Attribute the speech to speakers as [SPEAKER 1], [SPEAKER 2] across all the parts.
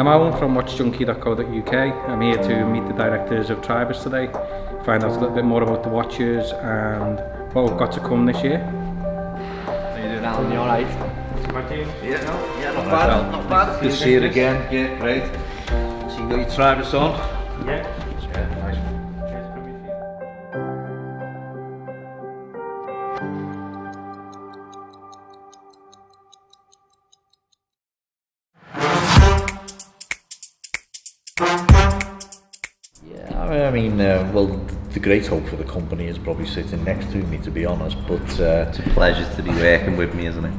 [SPEAKER 1] I'm Alan from watchjunky.co.uk. I'm here to meet the directors of Tribus today, find out a little bit more about the watches and what we've got to come this year.
[SPEAKER 2] How you doing, Alan? You alright?
[SPEAKER 3] Yeah, not bad. Good to see you again. Yeah, great. So you got your Tribus on?
[SPEAKER 1] Yeah.
[SPEAKER 3] Nice.
[SPEAKER 4] I mean, well, the great hope for the company is probably sitting next to me, to be honest, but...
[SPEAKER 3] It's a pleasure to be working with me, isn't it?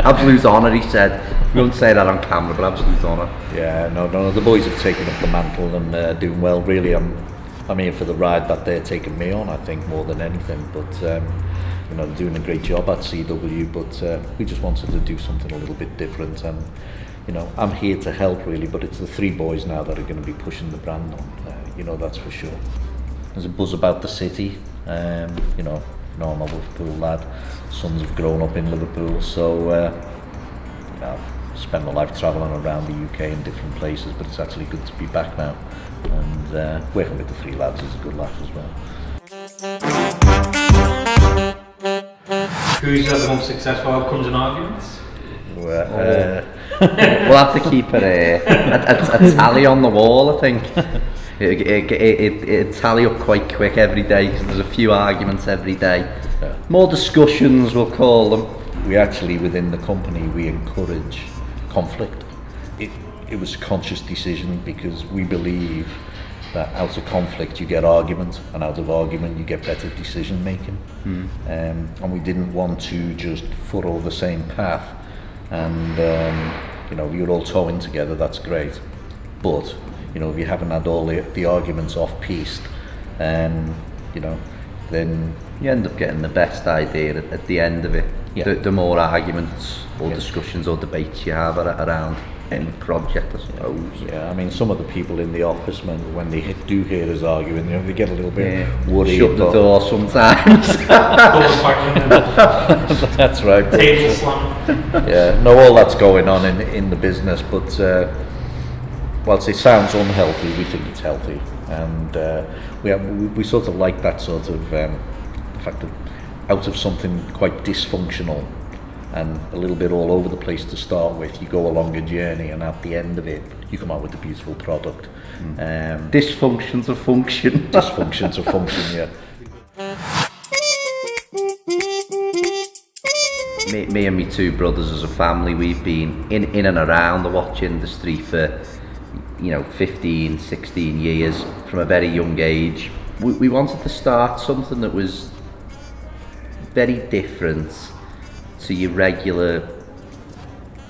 [SPEAKER 3] Absolute honour, he said. We won't say that on camera, but absolute honour.
[SPEAKER 4] Yeah, no, the boys have taken up the mantle and doing well, really. I'm here for the ride that they're taking me on, I think, more than anything, but, you know, they're doing a great job at CW, but we just wanted to do something a little bit different, and, you know, I'm here to help, really, but it's the three boys now that are going to be pushing the brand on. You know, that's for sure. There's a buzz about the city. You know, I'm a Liverpool lad. Sons have grown up in Liverpool, so you know, I've spent my life travelling around the UK in different places, but it's actually good to be back now. And working with the three lads is a good laugh as well.
[SPEAKER 1] Who's had the most successful outcomes and arguments?
[SPEAKER 3] We'll have to keep a tally on the wall, I think. It tally up quite quick every day because there's a few arguments every day.
[SPEAKER 4] Yeah.
[SPEAKER 3] More discussions, we'll call them.
[SPEAKER 4] We actually, within the company, we encourage conflict. It was a conscious decision because we believe that out of conflict you get argument, and out of argument you get better decision making. And we didn't want to just furrow the same path. And you know, if you're all towing together, that's great. But you know, if you haven't had all the arguments off-piste, you know, then
[SPEAKER 3] you end up getting the best idea at the end of it.
[SPEAKER 4] Yeah.
[SPEAKER 3] The more arguments or discussions or debates you have around any project, I suppose.
[SPEAKER 4] Yeah, I mean, some of the people in the office, when they do hear us arguing, you know, they get a little bit worried.
[SPEAKER 3] Shut the door sometimes.
[SPEAKER 4] That's right.
[SPEAKER 1] Table slam.
[SPEAKER 4] Yeah, no, all that's going on in the business, but whilst it sounds unhealthy, we think it's healthy, and we sort of like that sort of the fact that out of something quite dysfunctional and a little bit all over the place to start with, you go along a journey, and at the end of it, you come out with a beautiful product.
[SPEAKER 3] Dysfunction to function.
[SPEAKER 4] Dysfunction to function, yeah.
[SPEAKER 3] Me and my two brothers as a family, we've been in and around the watch industry for, you know, 15, 16 years from a very young age. We wanted to start something that was very different to your regular,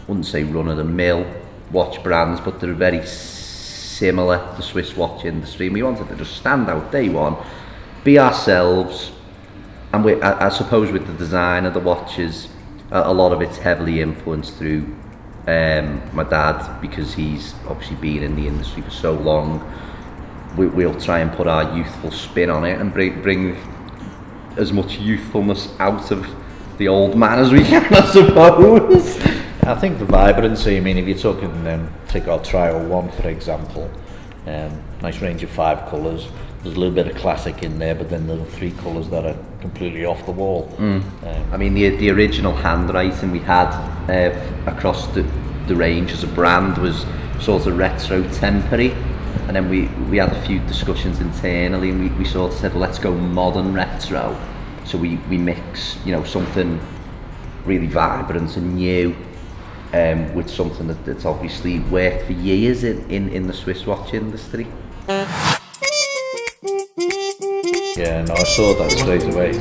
[SPEAKER 3] wouldn't say run-of-the-mill watch brands, but they're very similar to the Swiss watch industry, and we wanted to just stand out day one, be ourselves, and I suppose with the design of the watches, a lot of it's heavily influenced through my dad, because he's obviously been in the industry for so long. We'll try and put our youthful spin on it and bring as much youthfulness out of the old man as we can, I suppose.
[SPEAKER 4] I think the vibrancy, I mean, if you're talking, take our Trial 1 for example, nice range of 5 colours, there's a little bit of classic in there, but then there are 3 colours that are completely off the wall.
[SPEAKER 3] I mean, the original handwriting we had across the range as a brand was sort of retro temporary, and then we had a few discussions internally, and we sort of said, well, let's go modern retro. So we mix, you know, something really vibrant and new with something that's obviously worked for years in the Swiss watch industry.
[SPEAKER 4] Yeah, no, I saw that straight away.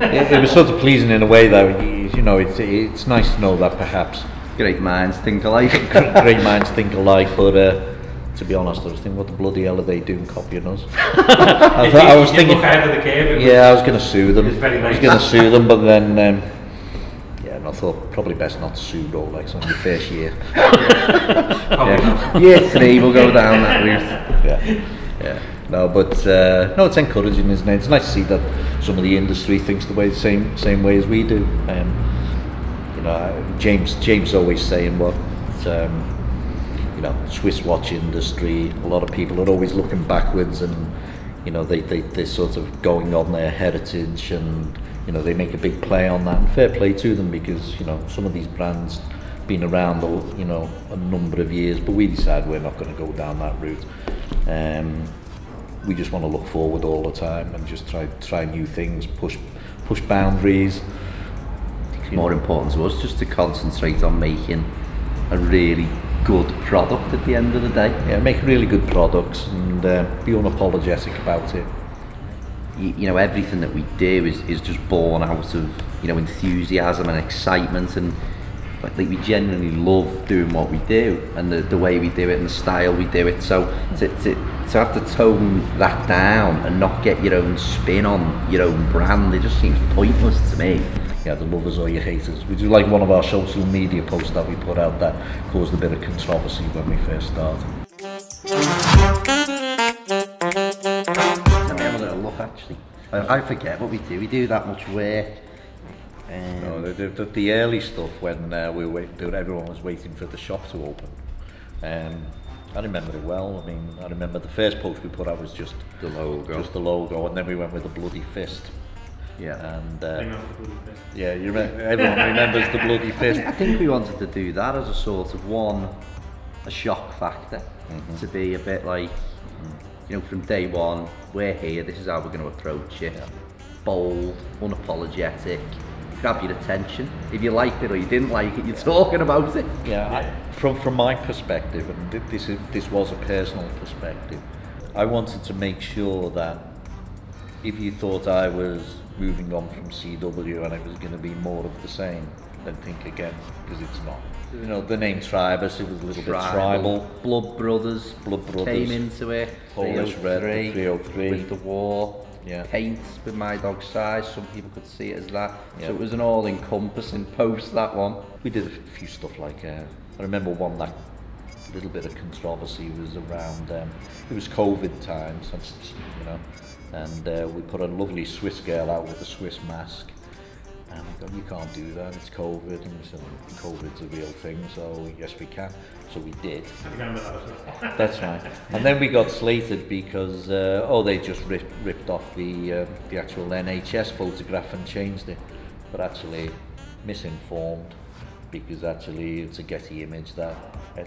[SPEAKER 4] It was sort of pleasing in a way that, you know, it's nice to know that perhaps
[SPEAKER 3] great minds think alike.
[SPEAKER 4] Great minds think alike, but to be honest, I was thinking, what the bloody hell are they doing copying us? I was thinking, yeah, I was going to sue them. I was going to sue them, but then, yeah, and I thought probably best not to sue Rolex on your first year.
[SPEAKER 3] Year 3, we'll go down that route.
[SPEAKER 4] Yeah. No, but no, it's encouraging, isn't it? It's nice to see that some of the industry thinks the same way as we do. You know, James always saying what, you Swiss watch industry. A lot of people are always looking backwards, and they're sort of going on their heritage, and they make a big play on that. And fair play to them, because some of these brands been around a number of years, but we decided we're not going to go down that route. We just want to look forward all the time and just try new things, push boundaries.
[SPEAKER 3] It's more important to us just to concentrate on making a really good product at the end of the day.
[SPEAKER 4] Yeah, make really good products and be unapologetic about it.
[SPEAKER 3] Everything that we do is just born out of enthusiasm and excitement, and we genuinely love doing what we do, and the way we do it and the style we do it. So to have to tone that down and not get your own spin on your own brand, it just seems pointless to me.
[SPEAKER 4] Yeah, the lovers or your haters, which is like one of our social media posts that we put out that caused a bit of controversy when we first started.
[SPEAKER 3] Let me have a little look, actually. I forget what we do. We do that much work.
[SPEAKER 4] No, the early stuff when we were waiting, everyone was waiting for the shop to open. I remember it well. I mean, I remember the first post we put out was just
[SPEAKER 3] the logo,
[SPEAKER 4] and then we went with a bloody fist.
[SPEAKER 3] Yeah.
[SPEAKER 4] And yeah, everyone remembers the bloody fist.
[SPEAKER 3] I think we wanted to do that as a sort of a shock factor, to be a bit like, from day one, we're here, this is how we're going to approach it. Yeah. Bold, unapologetic, grab your attention. If you liked it or you didn't like it, you're talking about it.
[SPEAKER 4] Yeah, from my perspective, and this was a personal perspective, I wanted to make sure that if you thought I was moving on from CW and it was going to be more of the same, then think again, because it's not. The name Tribus, it was a little bit tribal.
[SPEAKER 3] Blood Brothers came into it.
[SPEAKER 4] Polish Red, 303.
[SPEAKER 3] With the war.
[SPEAKER 4] Yeah.
[SPEAKER 3] Paint with my dog's size, some people could see it as that. Yeah. So it was an all-encompassing post, that one.
[SPEAKER 4] We did a few stuff like, I remember one that a little bit of controversy was around, it was COVID times, and we put a lovely Swiss girl out with a Swiss mask. And we thought, you can't do that, it's COVID. And we said, COVID's a real thing, so yes we can. So we did.
[SPEAKER 1] I remember that.
[SPEAKER 4] That's right. And then we got slated because, they just ripped off the actual NHS photograph and changed it. But actually, misinformed, because actually it's a Getty image that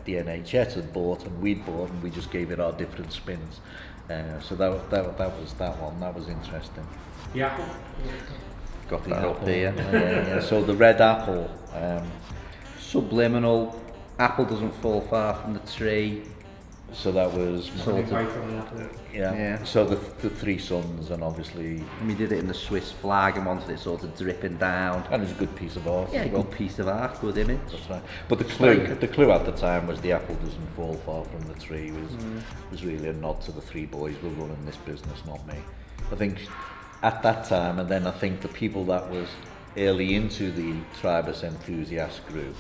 [SPEAKER 4] the NHS had bought and we'd bought, and we just gave it our different spins. So that was that one. That was interesting.
[SPEAKER 1] Yeah.
[SPEAKER 3] Got that up here.
[SPEAKER 4] Yeah. So the red apple,
[SPEAKER 3] subliminal. Apple doesn't fall far from the tree.
[SPEAKER 4] So that was
[SPEAKER 1] sort of,
[SPEAKER 4] yeah. So the three suns, and obviously
[SPEAKER 3] we did it in the Swiss flag and wanted it sort of dripping down.
[SPEAKER 4] And it was a good piece of art.
[SPEAKER 3] Yeah, good piece of art, good image.
[SPEAKER 4] That's right. But the clue at the time was the apple doesn't fall far from the tree. Was really a nod to the three boys who were running this business, not me. I think at that time, and then I think the people that was early into the Tribus enthusiast group,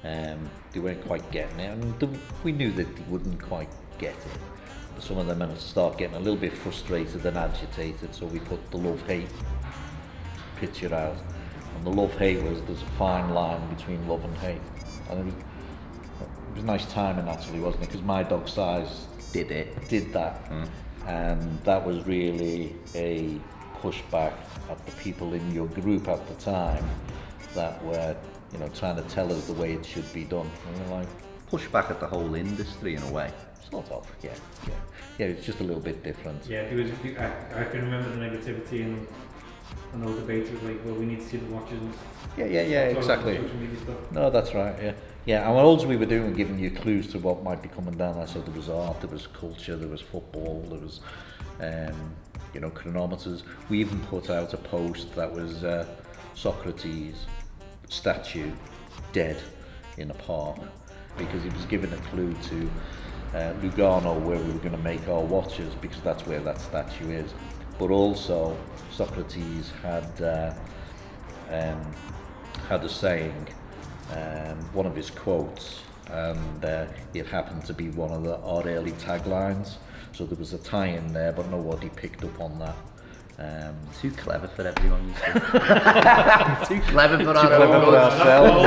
[SPEAKER 4] they weren't quite getting it, and we knew that they wouldn't quite get it. Some of them had to start getting a little bit frustrated and agitated, so we put the love-hate picture out. And the love-hate was, there's a fine line between love and hate. And it was nice timing actually, wasn't it? Because my dog size did that. And that was really a pushback at the people in your group at the time that were trying to tell us the way it should be done. And we're like,
[SPEAKER 3] pushback at the whole industry in a way.
[SPEAKER 4] Sort of, yeah. It's just a little bit different.
[SPEAKER 1] Yeah, there was. I can remember the negativity and all the debates was like, well, we need to see the watches.
[SPEAKER 4] Yeah, exactly. No, that's right. Yeah. And what else we were doing, giving you clues to what might be coming down there. So there was art, there was culture, there was football, there was, chronometers. We even put out a post that was Socrates statue dead in a park, because he was given a clue to Lugano, where we were going to make our watches, because that's where that statue is. But also Socrates had a saying, one of his quotes, and it happened to be one of our early taglines. So there was a tie-in there, but nobody picked up on that.
[SPEAKER 3] Too clever for everyone, you see. Too clever for
[SPEAKER 4] ourselves.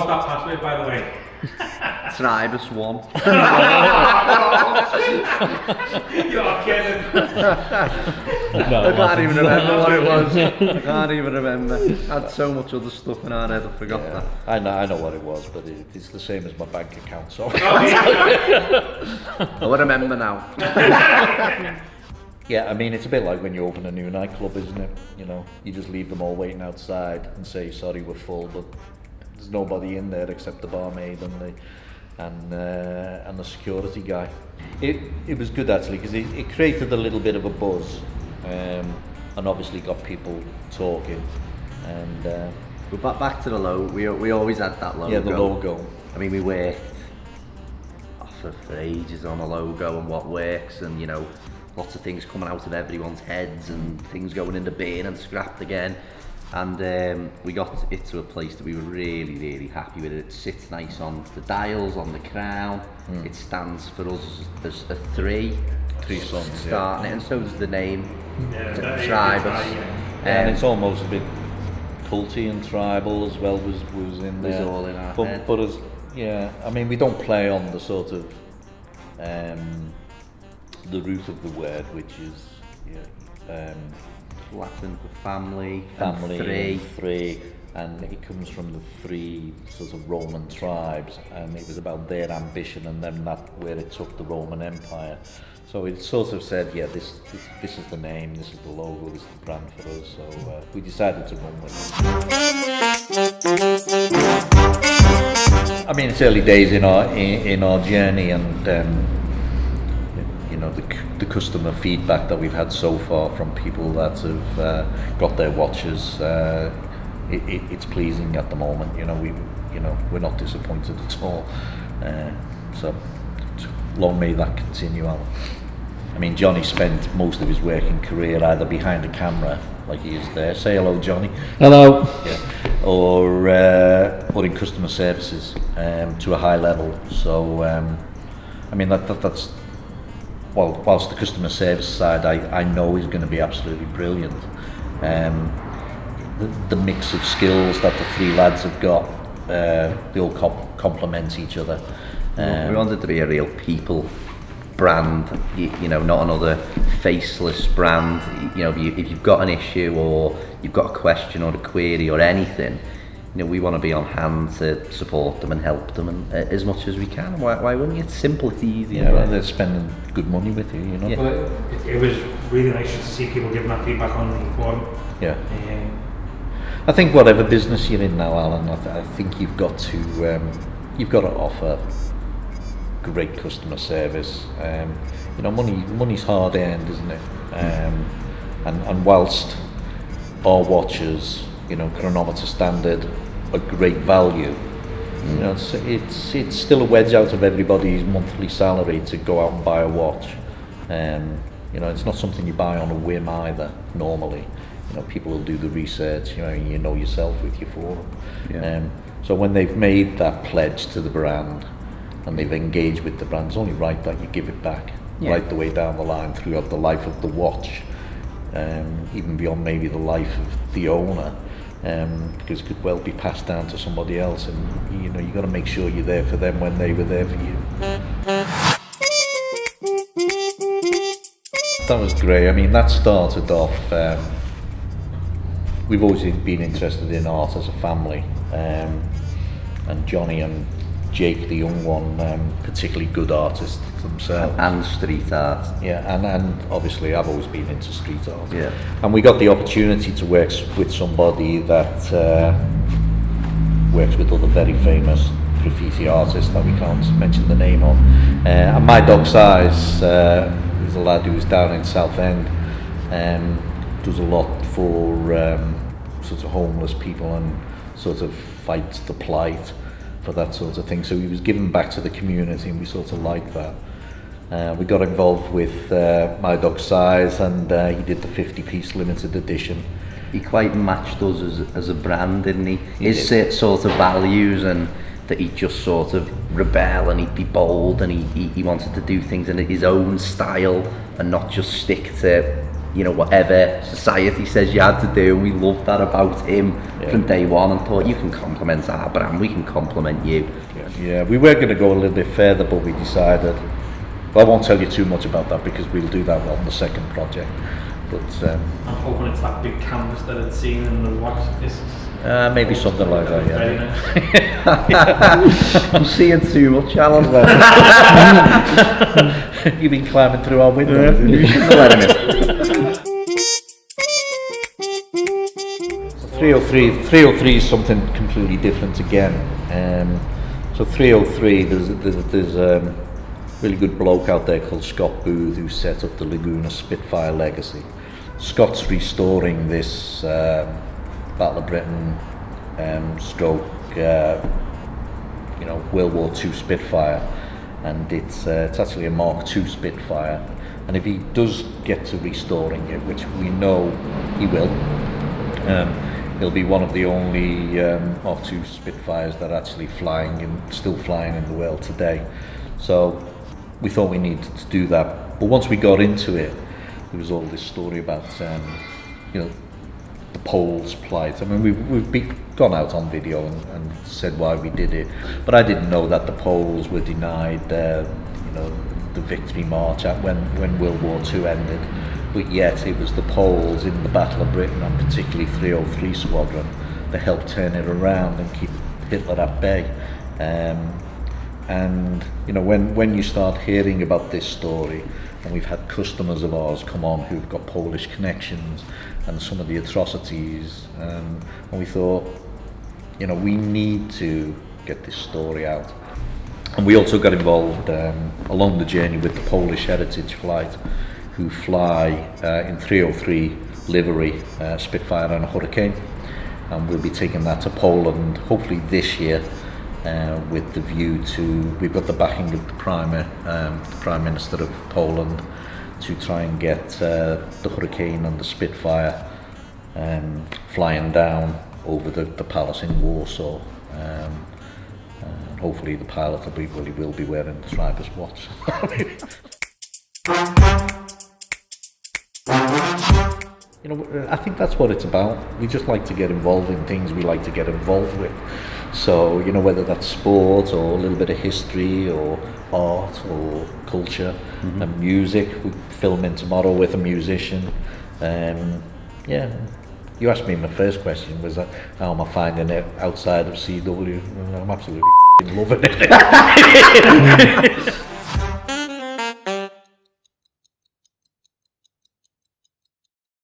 [SPEAKER 1] that password, by the way?
[SPEAKER 3] Tribus 1.
[SPEAKER 1] You're kidding.
[SPEAKER 3] I can't even remember what it was. I can't even remember. I had so much other stuff in our head, I forgot that.
[SPEAKER 4] I know what it was, but it's the same as my bank account, so.
[SPEAKER 3] I will remember now.
[SPEAKER 4] Yeah, I mean, it's a bit like when you open a new nightclub, isn't it? You know, you just leave them all waiting outside and say, sorry, we're full, but there's nobody in there except the barmaid and the security guy. It was good actually, because it created a little bit of a buzz, and obviously got people talking. And
[SPEAKER 3] But back to the logo, we always had that logo.
[SPEAKER 4] yeah, the logo.
[SPEAKER 3] I mean, we worked for ages on a logo and what works, and you know, lots of things coming out of everyone's heads and things going in the bin and scrapped again. And we got it to a place that we were really happy with. It sits nice on the dials, on the crown. It stands for us as a three
[SPEAKER 4] sons
[SPEAKER 3] starting it, and so does the name,
[SPEAKER 1] Yeah,
[SPEAKER 3] Tribus.
[SPEAKER 4] And it's almost a bit culty and tribal as well was in there.
[SPEAKER 3] Was all in our head.
[SPEAKER 4] But as yeah, I mean, we don't play on the sort of the root of the word, which is
[SPEAKER 3] Latin for family,
[SPEAKER 4] family,
[SPEAKER 3] and
[SPEAKER 4] three, and it comes from the three sort of Roman tribes, and it was about their ambition and then that where it took the Roman Empire. So it sort of said, yeah, this is the name, this is the logo, this is the brand for us. So we decided to run with it. I mean, it's early days in our journey, and you know, the customer feedback that we've had so far from people that have got their watches, it's pleasing at the moment. You know, we're not disappointed at all. So long may that continue, Alan. I mean, Johnny spent most of his working career either behind a camera, like he is there. Say hello, Johnny.
[SPEAKER 2] Hello.
[SPEAKER 4] Yeah. Or in customer services to a high level. So I mean that's well, whilst the customer service side I know is going to be absolutely brilliant. The mix of skills that the three lads have got, they all complement each other.
[SPEAKER 3] we wanted to be a real people brand, you know, not another faceless brand. You know, if you've got an issue or you've got a question or a query or anything, you know, we want to be on hand to support them and help them, and as much as we can. Why wouldn't you? It's simple, it's easy.
[SPEAKER 4] Yeah, well, they're spending good money with you, you know.
[SPEAKER 3] Yeah.
[SPEAKER 1] Well, it was really nice to see people giving that feedback on the forum.
[SPEAKER 4] Yeah. I think whatever business you're in now, Alan, I think you've got to offer great customer service. You know, money's hard earned, isn't it? And whilst our watches, you know, chronometer standard, are great value, you know, it's still a wedge out of everybody's monthly salary to go out and buy a watch. You know, it's not something you buy on a whim either. Normally, you know, people will do the research. You know yourself with your forum.
[SPEAKER 3] Yeah.
[SPEAKER 4] So when they've made that pledge to the brand and they've engaged with the brand, it's only right that you give it back, right the way down the line throughout the life of the watch, even beyond maybe the life of the owner, because it could well be passed down to somebody else, and you know, you got to make sure you're there for them when they were there for you. That was great. I mean, that started off, we've always been interested in art as a family, and Johnny and Jake, the young one, particularly good artists themselves.
[SPEAKER 3] And street art.
[SPEAKER 4] Yeah, and obviously I've always been into street art.
[SPEAKER 3] Yeah.
[SPEAKER 4] And we got the opportunity to work with somebody that works with other very famous graffiti artists that we can't mention the name of. And My Dog Size is a lad who's down in Southend, does a lot for sort of homeless people and sort of fights the plight for that sort of thing. So he was giving back to the community, and we sort of liked that. We got involved with My Dog Size, and he did the 50-piece limited edition.
[SPEAKER 3] He quite matched us as a brand, didn't he? His sort of values, and that he'd just sort of rebel and he'd be bold, and he wanted to do things in his own style and not just stick to, you know, whatever society says you had to do. We loved that about him from day one, and thought, you can compliment our brand, we can compliment you.
[SPEAKER 4] Yeah, we were going to go a little bit further, but we decided, well, I won't tell you too much about that because we'll do that on the second project. But
[SPEAKER 5] I'm hoping it's that big canvas that I'd seen in the watch.
[SPEAKER 4] maybe something like that,
[SPEAKER 5] Very
[SPEAKER 4] yeah.
[SPEAKER 5] nice.
[SPEAKER 3] I'm seeing too much, Alan.
[SPEAKER 4] You've been climbing through our window.
[SPEAKER 3] You shouldn't have let him in.
[SPEAKER 4] 303 is something completely different again. So 303, there's a really good bloke out there called Scott Booth who set up the Laguna Spitfire legacy. Scott's restoring this Battle of Britain stroke, World War II Spitfire, and it's actually a Mark II Spitfire. And if he does get to restoring it, which we know he will, he'll be one of the only Mark II Spitfires that are actually still flying in the world today. So we thought we needed to do that. But once we got into it, there was all this story about, the Poles' plight. I mean, we've gone out on video and said why we did it, but I didn't know that the Poles were denied, the victory march when World War II ended. But yet it was the Poles in the Battle of Britain, and particularly 303 Squadron, that helped turn it around and keep Hitler at bay. And when you start hearing about this story, and we've had customers of ours come on who've got Polish connections and some of the atrocities, and we thought, we need to get this story out. And we also got involved along the journey with the Polish Heritage Flight, who fly in 303 livery, Spitfire and a Hurricane, and we'll be taking that to Poland hopefully this year, with the view to, we've got the backing of the Prime Minister of Poland to try and get the Hurricane and the Spitfire flying down over the palace in Warsaw. And hopefully the pilot will be wearing the Tribus watch. I think that's what it's about. We just like to get involved in things we like to get involved with. So, whether that's sport or a little bit of history or art or culture and music. We're filming tomorrow with a musician. You asked me, my first question was that, how am I finding it outside of CW? I'm absolutely loving it.